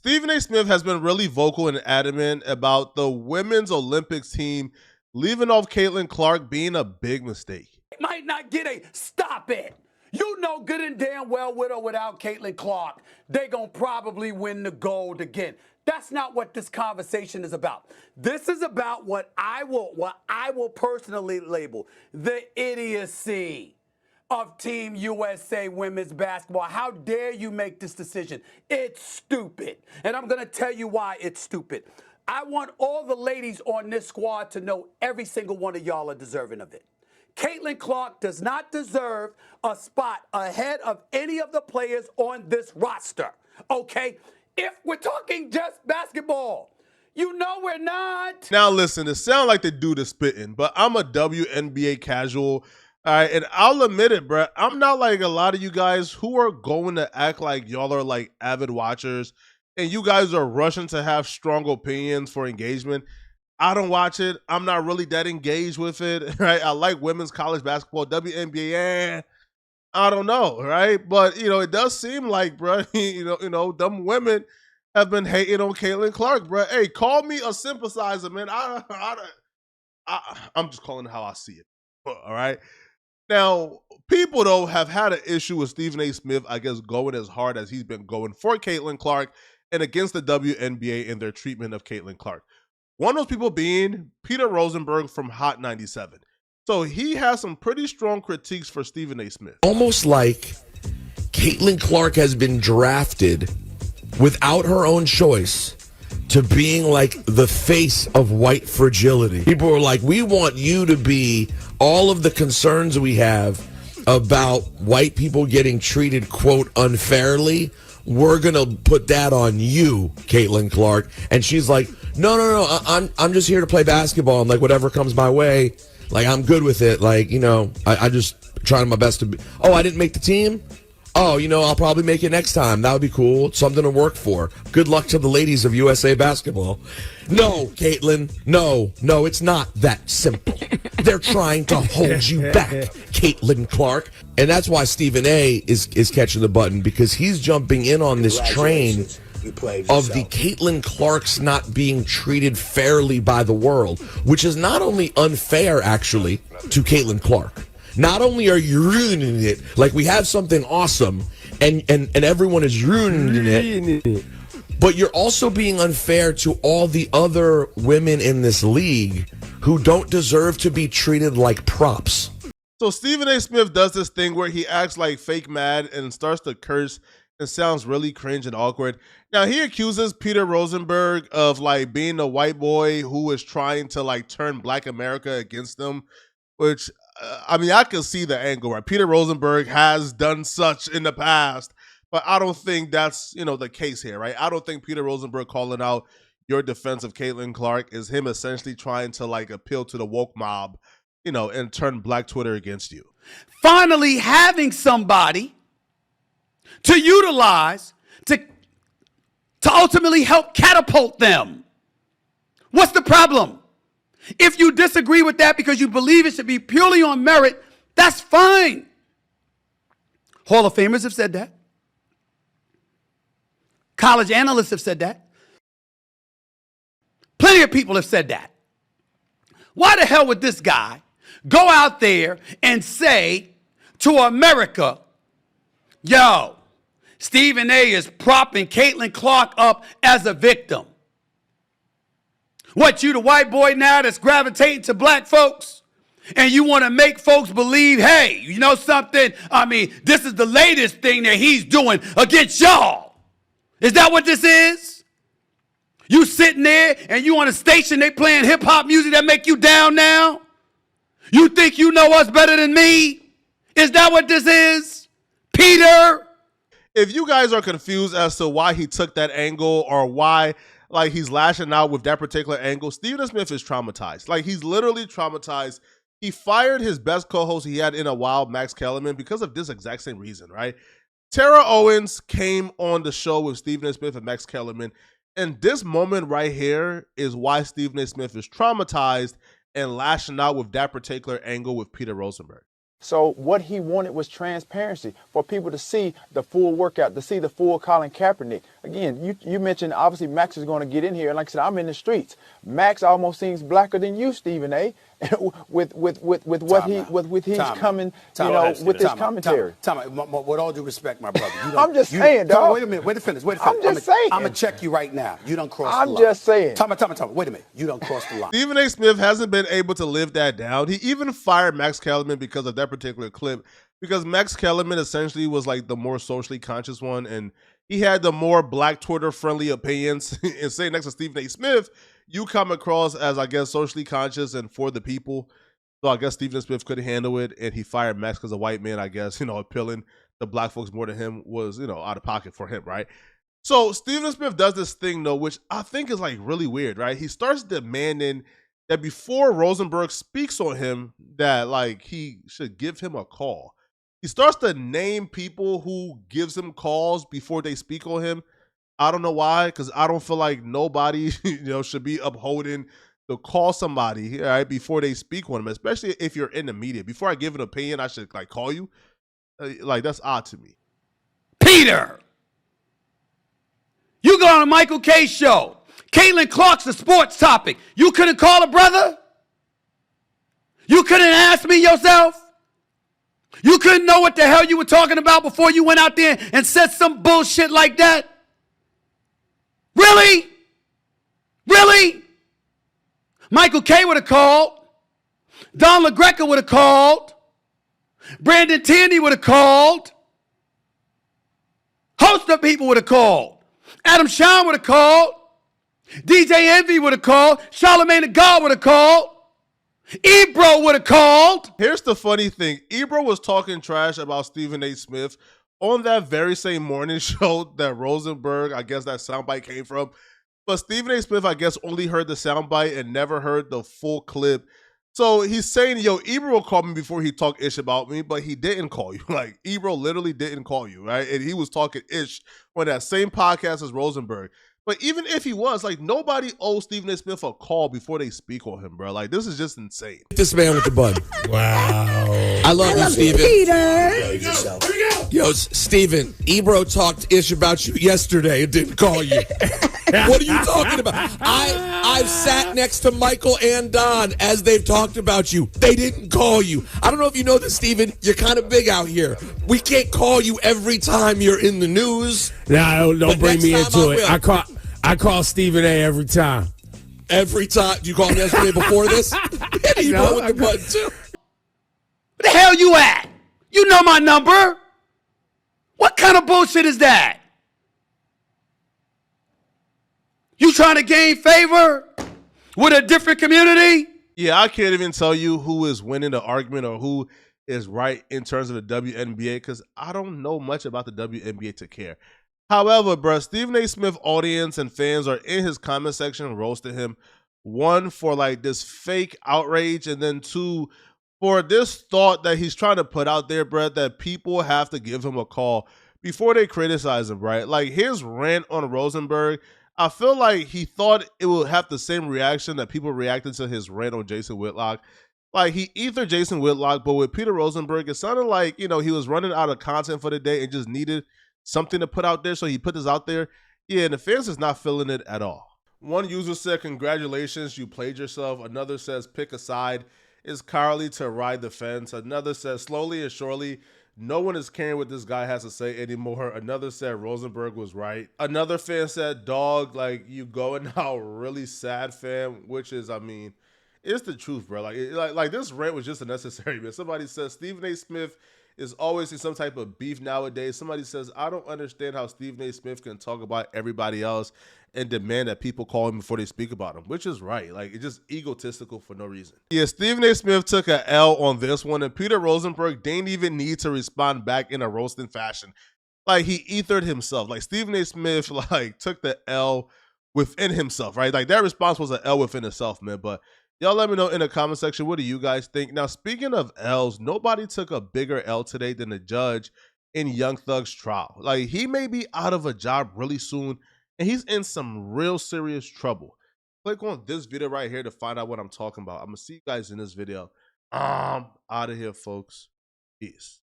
Stephen A. Smith has been really vocal and adamant about the women's Olympics team leaving off Caitlin Clark being a big mistake. Might not get a stop it. You know good and damn well with or without Caitlin Clark, they gonna probably win the gold again. That's not what this conversation is about. This is about what I will personally label the idiocy of Team USA women's basketball. How dare you make this decision? It's stupid. And I'm going to tell you why it's stupid. I want all the ladies on this squad to know every single one of y'all are deserving of it. Caitlin Clark does not deserve a spot ahead of any of the players on this roster, okay? If we're talking just basketball, you know we're not. Now listen, it sounds like the dude is spitting, but I'm a WNBA casual. All right, and I'll admit it, bro. I'm not like a lot of you guys who are going to act like y'all are like avid watchers and you guys are rushing to have strong opinions for engagement. I don't watch it. I'm not really that engaged with it, right? I like women's college basketball, WNBA, I don't know, right? But, you know, it does seem like, bro, them women have been hating on Caitlin Clark, bro. Hey, call me a sympathizer, man. I'm just calling it how I see it, all right? Now, people, though, have had an issue with Stephen A. Smith, I guess, going as hard as he's been going for Caitlin Clark and against the WNBA in their treatment of Caitlin Clark. One of those people being Peter Rosenberg from Hot 97. So he has some pretty strong critiques for Stephen A. Smith. Almost like Caitlin Clark has been drafted without her own choice to being like the face of white fragility. People are like, we want you to be all of the concerns we have about white people getting treated, quote, unfairly. We're going to put that on you, Caitlin Clark. And she's like, no, I'm just here to play basketball. And like, whatever comes my way, like, I'm good with it. Like, you know, I just trying my best to be. Oh, I didn't make the team? Oh, you know, I'll probably make it next time. That would be cool. It's something to work for. Good luck to the ladies of USA basketball. No, Caitlin. No, it's not that simple. They're trying to hold you back, Caitlin Clark. And that's why Stephen A. is catching the button, because he's jumping in on this train of the Caitlin Clarks not being treated fairly by the world, which is not only unfair, actually, to Caitlin Clark. Not only are you ruining it, like we have something awesome, and everyone is ruining it, but you're also being unfair to all the other women in this league who don't deserve to be treated like props. So Stephen A. Smith does this thing where he acts like fake mad and starts to curse and sounds really cringe and awkward. Now he accuses Peter Rosenberg of like being a white boy who is trying to like turn Black America against them, which I mean, I can see the angle, right? Peter Rosenberg has done such in the past, but I don't think that's, the case here, right? I don't think Peter Rosenberg calling out your defense of Caitlin Clark is him essentially trying to like appeal to the woke mob, and turn Black Twitter against you. Finally having somebody to utilize to ultimately help catapult them. What's the problem? If you disagree with that because you believe it should be purely on merit, that's fine. Hall of Famers have said that. College analysts have said that. Plenty of people have said that. Why the hell would this guy go out there and say to America, yo, Stephen A. is propping Caitlin Clark up as a victim? What, you the white boy now that's gravitating to black folks? And you want to make folks believe, hey, you know something? I mean, this is the latest thing that he's doing against y'all. Is that what this is? You sitting there and you on a station, they playing hip hop music that make you down now? You think you know us better than me? Is that what this is? Peter? If you guys are confused as to why he took that angle or why like he's lashing out with that particular angle, Stephen A. Smith is traumatized. Like he's literally traumatized. He fired his best co-host he had in a while, Max Kellerman, because of this exact same reason, right? Tara Owens came on the show with Stephen A. Smith and Max Kellerman, and this moment right here is why Stephen A. Smith is traumatized and lashing out with that particular angle with Peter Rosenberg. So what he wanted was transparency for people to see the full workout, to see the full Colin Kaepernick. Again, you mentioned obviously Max is going to get in here, and like I said, I'm in the streets. Max almost seems blacker than you, Stephen A. with what he with his coming, with his commentary. With all due respect, my brother, I'm just saying, dog. Wait a minute, wait to finish. I'm just saying. I'm gonna check you right now. You don't cross the line. I'm just saying. Time. Wait a minute. You don't cross the line. Stephen A. Smith hasn't been able to live that down. He even fired Max Kellerman because of that particular clip, because Max Kellerman essentially was like the more socially conscious one, and he had the more Black Twitter-friendly opinions. And saying next to Stephen A. Smith, you come across as, I guess, socially conscious and for the people. So I guess Stephen A. Smith couldn't handle it, and he fired Max because a white man, I guess, appealing to black folks more than him was, out of pocket for him, right? So Stephen A. Smith does this thing, though, which I think is like really weird, right? He starts demanding that before Rosenberg speaks on him, that like he should give him a call. He starts to name people who gives him calls before they speak on him. I don't know why, because I don't feel like nobody, should be upholding to call somebody, right, before they speak on him, especially if you're in the media. Before I give an opinion, I should like call you. Like that's odd to me. Peter, you go on a Michael K show. Caitlin Clark's the sports topic. You couldn't call a brother? You couldn't ask me yourself? You couldn't know what the hell you were talking about before you went out there and said some bullshit like that? Really? Really? Michael K would have called. Don LaGreca would have called. Brandon Tierney would have called. Host of people would have called. Adam Shawn would have called. DJ Envy would have called. Charlamagne the God would have called. Ebro would have called. Here's the funny thing. Ebro was talking trash about Stephen A. Smith on that very same morning show that Rosenberg, I guess that soundbite came from. But Stephen A. Smith, I guess, only heard the soundbite and never heard the full clip. So he's saying, yo, Ebro called me before he talked ish about me, but he didn't call you. Like, Ebro literally didn't call you, right? And he was talking ish on that same podcast as Rosenberg. But even if he was, like, nobody owes Stephen A. Smith a call before they speak on him, bro. Like, this is just insane. This man with the bud. Wow. I love you, Steven. Peter. Yo, Steven, Ebro talked ish about you yesterday and didn't call you. What are you talking about? I've sat next to Michael and Don as they've talked about you. They didn't call you. I don't know if you know this, Steven. You're kind of big out here. We can't call you every time you're in the news. Nah, don't bring me into it. I call Stephen A. every time. Every time? You called me yesterday before this? Yeah, you know with the button, too. Where the hell you at? You know my number. What kind of bullshit is that? You trying to gain favor with a different community? Yeah, I can't even tell you who is winning the argument or who is right in terms of the WNBA because I don't know much about the WNBA to care. However, bro, Stephen A. Smith audience and fans are in his comment section roasting him. One, for like this fake outrage, and then two, for this thought that he's trying to put out there, bro, that people have to give him a call before they criticize him, right? Like his rant on Rosenberg, I feel like he thought it would have the same reaction that people reacted to his rant on Jason Whitlock. Like he ethered Jason Whitlock, but with Peter Rosenberg, it sounded like, he was running out of content for the day and just needed something to put out there, so he put this out there. Yeah, and the fans is not feeling it at all. One user said, congratulations, you played yourself. Another says, pick a side. It's cowardly to ride the fence. Another says, slowly and surely, no one is caring what this guy has to say anymore. Another said, Rosenberg was right. Another fan said, dog, like, you going out really sad, fam, which is, I mean, it's the truth, bro. Like this rant was just unnecessary, man. Somebody says, Stephen A. Smith is always in some type of beef nowadays. Somebody says, I don't understand how Stephen A. Smith can talk about everybody else and demand that people call him before they speak about him, which is right. Like, it's just egotistical for no reason. Yeah, Stephen A. Smith took a L on this one, and Peter Rosenberg didn't even need to respond back in a roasting fashion. Like, he ethered himself. Like, Stephen A. Smith, like, took the L within himself, right? Like, that response was an L within itself, man. But y'all let me know in the comment section, what do you guys think? Now, speaking of L's, nobody took a bigger L today than the judge in Young Thug's trial. Like, he may be out of a job really soon, and he's in some real serious trouble. Click on this video right here to find out what I'm talking about. I'm going to see you guys in this video. Out of here, folks. Peace.